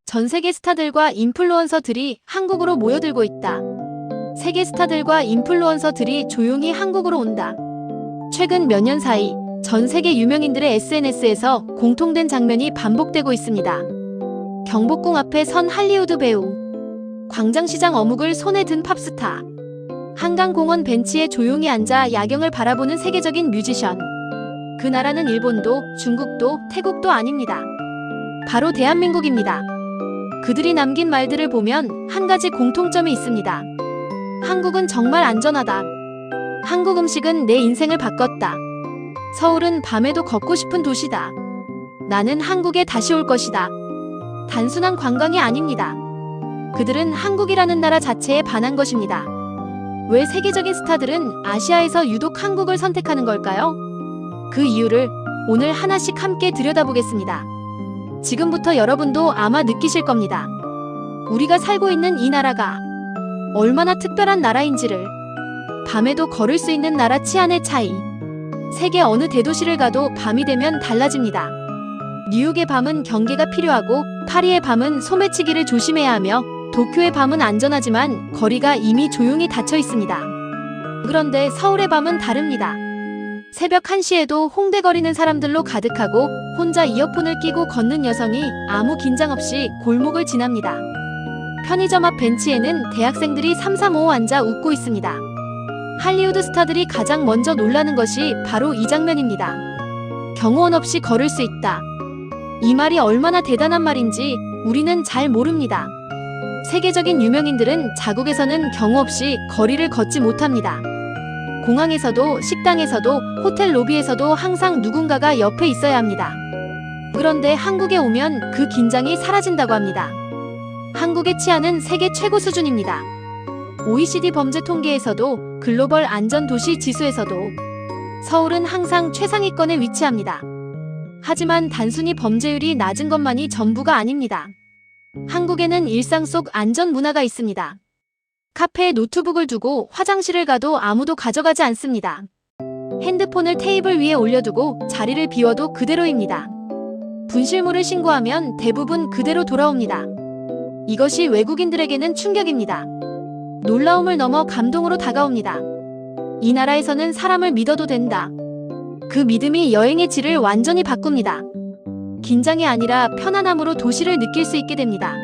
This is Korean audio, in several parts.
전 세계 스타들과 인플루언서들이 한국으로 모여들고 있다. 세계 스타들과 인플루언서들이 조용히 한국으로 온다. 최근 몇 년 사이 전 세계 유명인들의 SNS에서 공통된 장면이 반복되고 있습니다. 경복궁 앞에 선 할리우드 배우, 광장시장 어묵을 손에 든 팝스타, 한강공원 벤치에 조용히 앉아 야경을 바라보는 세계적인 뮤지션. 그 나라는 일본도 중국도 태국도 아닙니다. 바로 대한민국입니다. 그들이 남긴 말들을 보면 한 가지 공통점이 있습니다. 한국은 정말 안전하다. 한국 음식은 내 인생을 바꿨다. 서울은 밤에도 걷고 싶은 도시다. 나는 한국에 다시 올 것이다. 단순한 관광이 아닙니다. 그들은 한국이라는 나라 자체에 반한 것입니다. 왜 세계적인 스타들은 아시아에서 유독 한국을 선택하는 걸까요? 그 이유를 오늘 하나씩 함께 들여다보겠습니다. 지금부터 여러분도 아마 느끼실 겁니다. 우리가 살고 있는 이 나라가 얼마나 특별한 나라인지를. 밤에도 걸을 수 있는 나라 치안의 차이. 세계 어느 대도시를 가도 밤이 되면 달라집니다. 뉴욕의 밤은 경계가 필요하고 파리의 밤은 소매치기를 조심해야 하며 도쿄의 밤은 안전하지만 거리가 이미 조용히 닫혀 있습니다. 그런데 서울의 밤은 다릅니다. 새벽 1시에도 홍대거리는 사람들로 가득하고 혼자 이어폰을 끼고 걷는 여성이 아무 긴장 없이 골목을 지납니다. 편의점 앞 벤치에는 대학생들이 삼삼오오 앉아 웃고 있습니다. 할리우드 스타들이 가장 먼저 놀라는 것이 바로 이 장면입니다. 경호원 없이 걸을 수 있다. 이 말이 얼마나 대단한 말인지 우리는 잘 모릅니다. 세계적인 유명인들은 자국에서는 경호 없이 거리를 걷지 못합니다. 공항에서도 식당에서도 호텔 로비에서도 항상 누군가가 옆에 있어야 합니다. 그런데 한국에 오면 그 긴장이 사라진다고 합니다. 한국의 치안은 세계 최고 수준입니다. OECD 범죄 통계에서도 글로벌 안전도시 지수에서도 서울은 항상 최상위권에 위치합니다. 하지만 단순히 범죄율이 낮은 것만이 전부가 아닙니다. 한국에는 일상 속 안전 문화가 있습니다. 카페에 노트북을 두고 화장실을 가도 아무도 가져가지 않습니다. 핸드폰을 테이블 위에 올려두고 자리를 비워도 그대로입니다. 분실물을 신고하면 대부분 그대로 돌아옵니다. 이것이 외국인들에게는 충격입니다. 놀라움을 넘어 감동으로 다가옵니다. 이 나라에서는 사람을 믿어도 된다. 그 믿음이 여행의 질을 완전히 바꿉니다. 긴장이 아니라 편안함으로 도시를 느낄 수 있게 됩니다.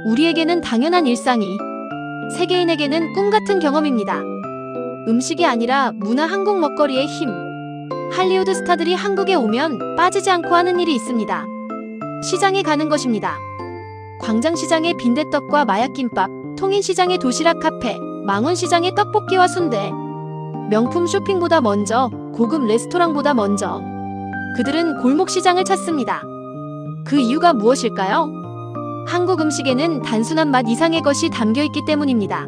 우리에게는 당연한 일상이, 세계인에게는 꿈같은 경험입니다. 음식이 아니라 문화, 한국 먹거리의 힘. 할리우드 스타들이 한국에 오면 빠지지 않고 하는 일이 있습니다. 시장에 가는 것입니다. 광장시장의 빈대떡과 마약김밥, 통인시장의 도시락 카페, 망원시장의 떡볶이와 순대. 명품 쇼핑보다 먼저, 고급 레스토랑보다 먼저 그들은 골목시장을 찾습니다. 그 이유가 무엇일까요? 한국 음식에는 단순한 맛 이상의 것이 담겨있기 때문입니다.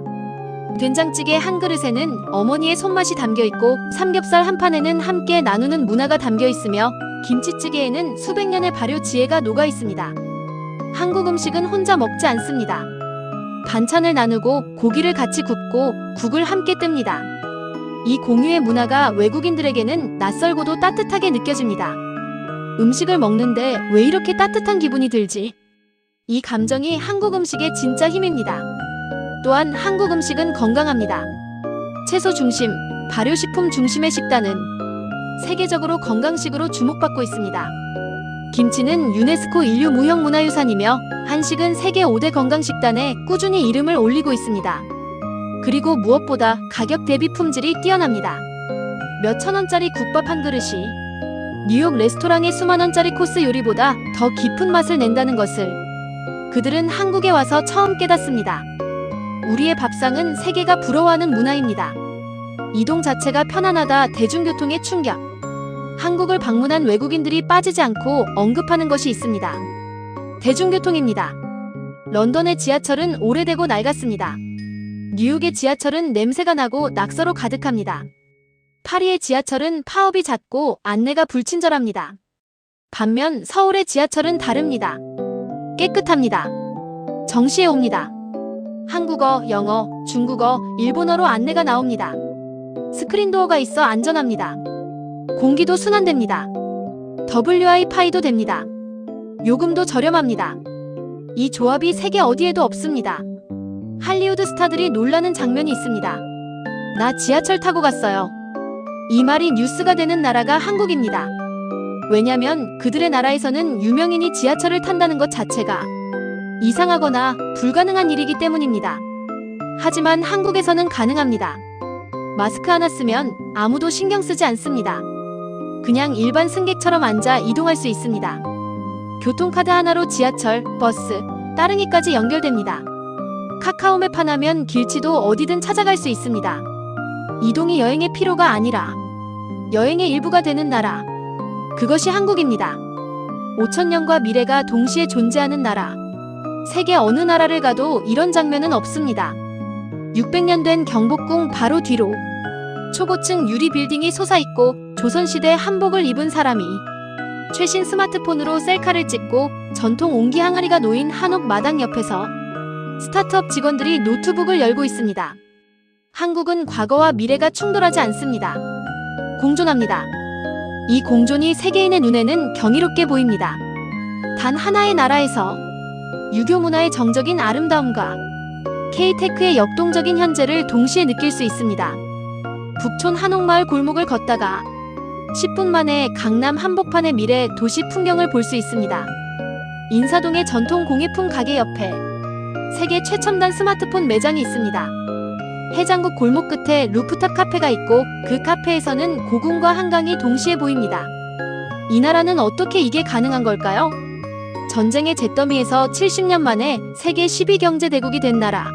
된장찌개 한 그릇에는 어머니의 손맛이 담겨있고 삼겹살 한 판에는 함께 나누는 문화가 담겨있으며 김치찌개에는 수백 년의 발효 지혜가 녹아있습니다. 한국 음식은 혼자 먹지 않습니다. 반찬을 나누고 고기를 같이 굽고 국을 함께 뜹니다. 이 공유의 문화가 외국인들에게는 낯설고도 따뜻하게 느껴집니다. 음식을 먹는데 왜 이렇게 따뜻한 기분이 들지? 이 감정이 한국 음식의 진짜 힘입니다. 또한 한국 음식은 건강합니다. 채소 중심, 발효식품 중심의 식단은 세계적으로 건강식으로 주목받고 있습니다. 김치는 유네스코 인류 무형문화유산이며 한식은 세계 5대 건강식단에 꾸준히 이름을 올리고 있습니다. 그리고 무엇보다 가격 대비 품질이 뛰어납니다. 몇천 원짜리 국밥 한 그릇이 뉴욕 레스토랑의 수만 원짜리 코스 요리보다 더 깊은 맛을 낸다는 것을 그들은 한국에 와서 처음 깨닫습니다. 우리의 밥상은 세계가 부러워하는 문화입니다. 이동 자체가 편안하다. 대중교통의 충격. 한국을 방문한 외국인들이 빠지지 않고 언급하는 것이 있습니다. 대중교통입니다. 런던의 지하철은 오래되고 낡았습니다. 뉴욕의 지하철은 냄새가 나고 낙서로 가득합니다. 파리의 지하철은 파업이 잦고 안내가 불친절합니다. 반면 서울의 지하철은 다릅니다. 깨끗합니다. 정시에 옵니다. 한국어, 영어, 중국어, 일본어로 안내가 나옵니다. 스크린도어가 있어 안전합니다. 공기도 순환됩니다. WiFi도 됩니다. 요금도 저렴합니다. 이 조합이 세계 어디에도 없습니다. 할리우드 스타들이 놀라는 장면이 있습니다. 나 지하철 타고 갔어요. 이 말이 뉴스가 되는 나라가 한국입니다. 왜냐면 그들의 나라에서는 유명인이 지하철을 탄다는 것 자체가 이상하거나 불가능한 일이기 때문입니다. 하지만 한국에서는 가능합니다. 마스크 하나 쓰면 아무도 신경 쓰지 않습니다. 그냥 일반 승객처럼 앉아 이동할 수 있습니다. 교통카드 하나로 지하철, 버스, 따릉이까지 연결됩니다. 카카오맵 하나면 길치도 어디든 찾아갈 수 있습니다. 이동이 여행의 필요가 아니라 여행의 일부가 되는 나라. 그것이 한국입니다. 5천년과 미래가 동시에 존재하는 나라. 세계 어느 나라를 가도 이런 장면은 없습니다. 600년 된 경복궁 바로 뒤로 초고층 유리 빌딩이 솟아있고 조선시대 한복을 입은 사람이 최신 스마트폰으로 셀카를 찍고 전통 옹기 항아리가 놓인 한옥 마당 옆에서 스타트업 직원들이 노트북을 열고 있습니다. 한국은 과거와 미래가 충돌하지 않습니다. 공존합니다. 이 공존이 세계인의 눈에는 경이롭게 보입니다. 단 하나의 나라에서 유교 문화의 정적인 아름다움과 K-테크의 역동적인 현재를 동시에 느낄 수 있습니다. 북촌 한옥마을 골목을 걷다가 10분 만에 강남 한복판의 미래 도시 풍경을 볼 수 있습니다. 인사동의 전통 공예품 가게 옆에 세계 최첨단 스마트폰 매장이 있습니다. 해장국 골목 끝에 루프탑 카페가 있고 그 카페에서는 고궁과 한강이 동시에 보입니다. 이 나라는 어떻게 이게 가능한 걸까요? 전쟁의 잿더미에서 70년 만에 세계 10위 경제대국이 된 나라.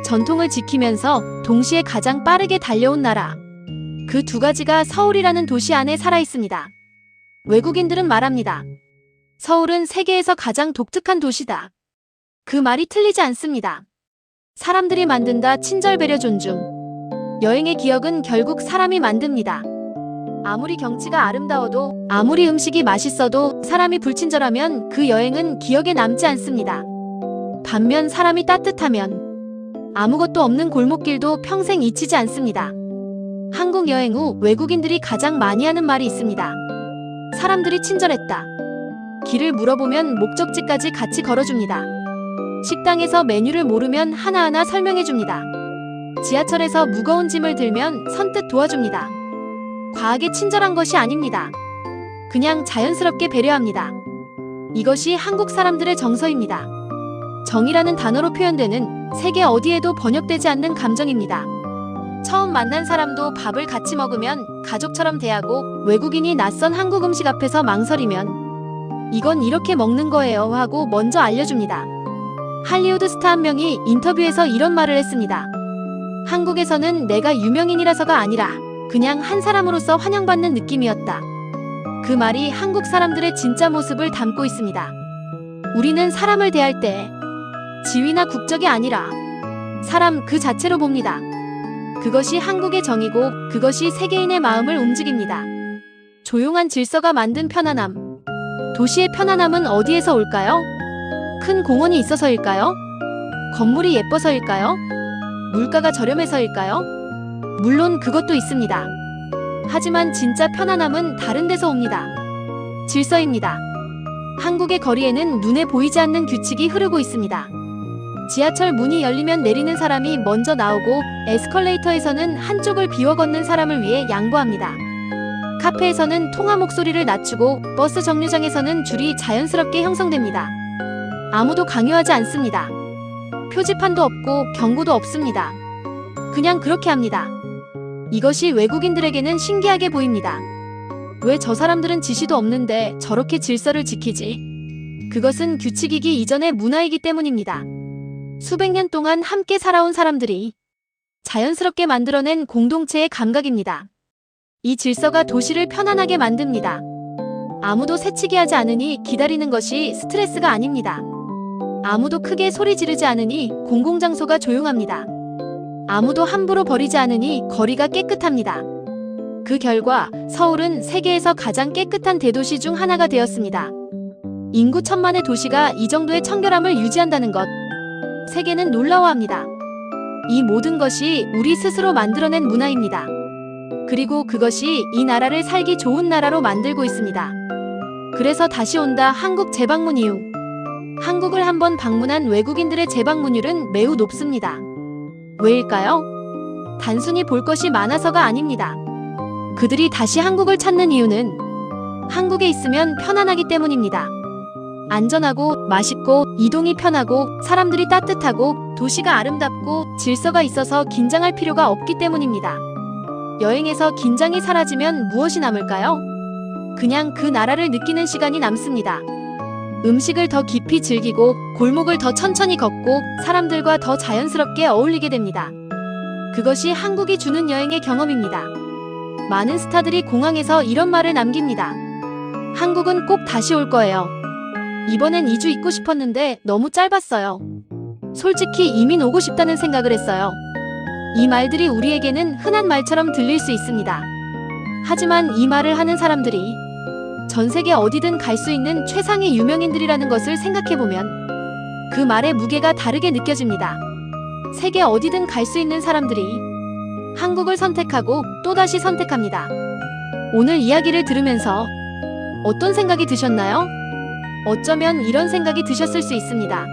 전통을 지키면서 동시에 가장 빠르게 달려온 나라. 그 두 가지가 서울이라는 도시 안에 살아있습니다. 외국인들은 말합니다. 서울은 세계에서 가장 독특한 도시다. 그 말이 틀리지 않습니다. 사람들이 만든다. 친절, 배려, 존중. 여행의 기억은 결국 사람이 만듭니다. 아무리 경치가 아름다워도, 아무리 음식이 맛있어도 사람이 불친절하면 그 여행은 기억에 남지 않습니다. 반면 사람이 따뜻하면 아무것도 없는 골목길도 평생 잊히지 않습니다. 한국 여행 후 외국인들이 가장 많이 하는 말이 있습니다. 사람들이 친절했다. 길을 물어보면 목적지까지 같이 걸어줍니다. 식당에서 메뉴를 모르면 하나하나 설명해줍니다. 지하철에서 무거운 짐을 들면 선뜻 도와줍니다. 과하게 친절한 것이 아닙니다. 그냥 자연스럽게 배려합니다. 이것이 한국 사람들의 정서입니다. 정이라는 단어로 표현되는 세계 어디에도 번역되지 않는 감정입니다. 처음 만난 사람도 밥을 같이 먹으면 가족처럼 대하고 외국인이 낯선 한국 음식 앞에서 망설이면 이건 이렇게 먹는 거예요 하고 먼저 알려줍니다. 할리우드 스타 한 명이 인터뷰에서 이런 말을 했습니다. 한국에서는 내가 유명인이라서가 아니라 그냥 한 사람으로서 환영받는 느낌이었다. 그 말이 한국 사람들의 진짜 모습을 담고 있습니다. 우리는 사람을 대할 때 지위나 국적이 아니라 사람 그 자체로 봅니다. 그것이 한국의 정이고 그것이 세계인의 마음을 움직입니다. 조용한 질서가 만든 편안함. 도시의 편안함은 어디에서 올까요? 큰 공원이 있어서일까요? 건물이 예뻐서일까요? 물가가 저렴해서일까요? 물론 그것도 있습니다. 하지만 진짜 편안함은 다른 데서 옵니다. 질서입니다. 한국의 거리에는 눈에 보이지 않는 규칙이 흐르고 있습니다. 지하철 문이 열리면 내리는 사람이 먼저 나오고 에스컬레이터에서는 한쪽을 비워 걷는 사람을 위해 양보합니다. 카페에서는 통화 목소리를 낮추고 버스 정류장에서는 줄이 자연스럽게 형성됩니다. 아무도 강요하지 않습니다. 표지판도 없고 경고도 없습니다. 그냥 그렇게 합니다. 이것이 외국인들에게는 신기하게 보입니다. 왜 저 사람들은 지시도 없는데 저렇게 질서를 지키지? 그것은 규칙이기 이전의 문화이기 때문입니다. 수백 년 동안 함께 살아온 사람들이 자연스럽게 만들어낸 공동체의 감각입니다. 이 질서가 도시를 편안하게 만듭니다. 아무도 새치기 하지 않으니 기다리는 것이 스트레스가 아닙니다. 아무도 크게 소리 지르지 않으니 공공장소가 조용합니다. 아무도 함부로 버리지 않으니 거리가 깨끗합니다. 그 결과 서울은 세계에서 가장 깨끗한 대도시 중 하나가 되었습니다. 인구 1000만의 도시가 이 정도의 청결함을 유지한다는 것. 세계는 놀라워합니다. 이 모든 것이 우리 스스로 만들어낸 문화입니다. 그리고 그것이 이 나라를 살기 좋은 나라로 만들고 있습니다. 그래서 다시 온다 한국 재방문 이유. 한국을 한번 방문한 외국인들의 재방문율은 매우 높습니다. 왜일까요? 단순히 볼 것이 많아서가 아닙니다. 그들이 다시 한국을 찾는 이유는 한국에 있으면 편안하기 때문입니다. 안전하고 맛있고 이동이 편하고 사람들이 따뜻하고 도시가 아름답고 질서가 있어서 긴장할 필요가 없기 때문입니다. 여행에서 긴장이 사라지면 무엇이 남을까요? 그냥 그 나라를 느끼는 시간이 남습니다. 음식을 더 깊이 즐기고 골목을 더 천천히 걷고 사람들과 더 자연스럽게 어울리게 됩니다. 그것이 한국이 주는 여행의 경험입니다. 많은 스타들이 공항에서 이런 말을 남깁니다. 한국은 꼭 다시 올 거예요. 이번엔 2주 있고 싶었는데 너무 짧았어요. 솔직히 이민 오고 싶다는 생각을 했어요. 이 말들이 우리에게는 흔한 말처럼 들릴 수 있습니다. 하지만 이 말을 하는 사람들이 전 세계 어디든 갈 수 있는 최상의 유명인들이라는 것을 생각해보면 그 말의 무게가 다르게 느껴집니다. 세계 어디든 갈 수 있는 사람들이 한국을 선택하고 또다시 선택합니다. 오늘 이야기를 들으면서 어떤 생각이 드셨나요? 어쩌면 이런 생각이 드셨을 수 있습니다.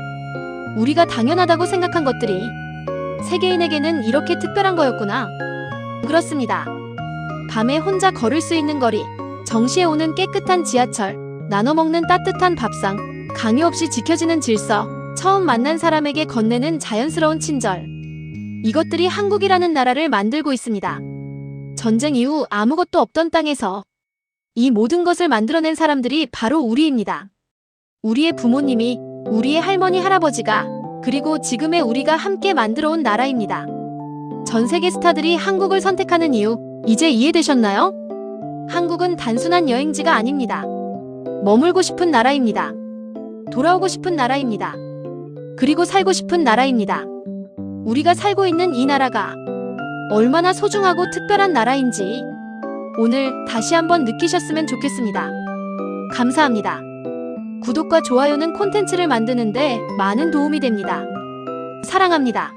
우리가 당연하다고 생각한 것들이 세계인에게는 이렇게 특별한 거였구나. 그렇습니다. 밤에 혼자 걸을 수 있는 거리, 정시에 오는 깨끗한 지하철, 나눠 먹는 따뜻한 밥상, 강요 없이 지켜지는 질서, 처음 만난 사람에게 건네는 자연스러운 친절. 이것들이 한국이라는 나라를 만들고 있습니다. 전쟁 이후 아무것도 없던 땅에서 이 모든 것을 만들어낸 사람들이 바로 우리입니다. 우리의 부모님이, 우리의 할머니, 할아버지가, 그리고 지금의 우리가 함께 만들어온 나라입니다. 전 세계 스타들이 한국을 선택하는 이유, 이제 이해되셨나요? 한국은 단순한 여행지가 아닙니다. 머물고 싶은 나라입니다. 돌아오고 싶은 나라입니다. 그리고 살고 싶은 나라입니다. 우리가 살고 있는 이 나라가 얼마나 소중하고 특별한 나라인지 오늘 다시 한번 느끼셨으면 좋겠습니다. 감사합니다. 구독과 좋아요는 콘텐츠를 만드는데 많은 도움이 됩니다. 사랑합니다.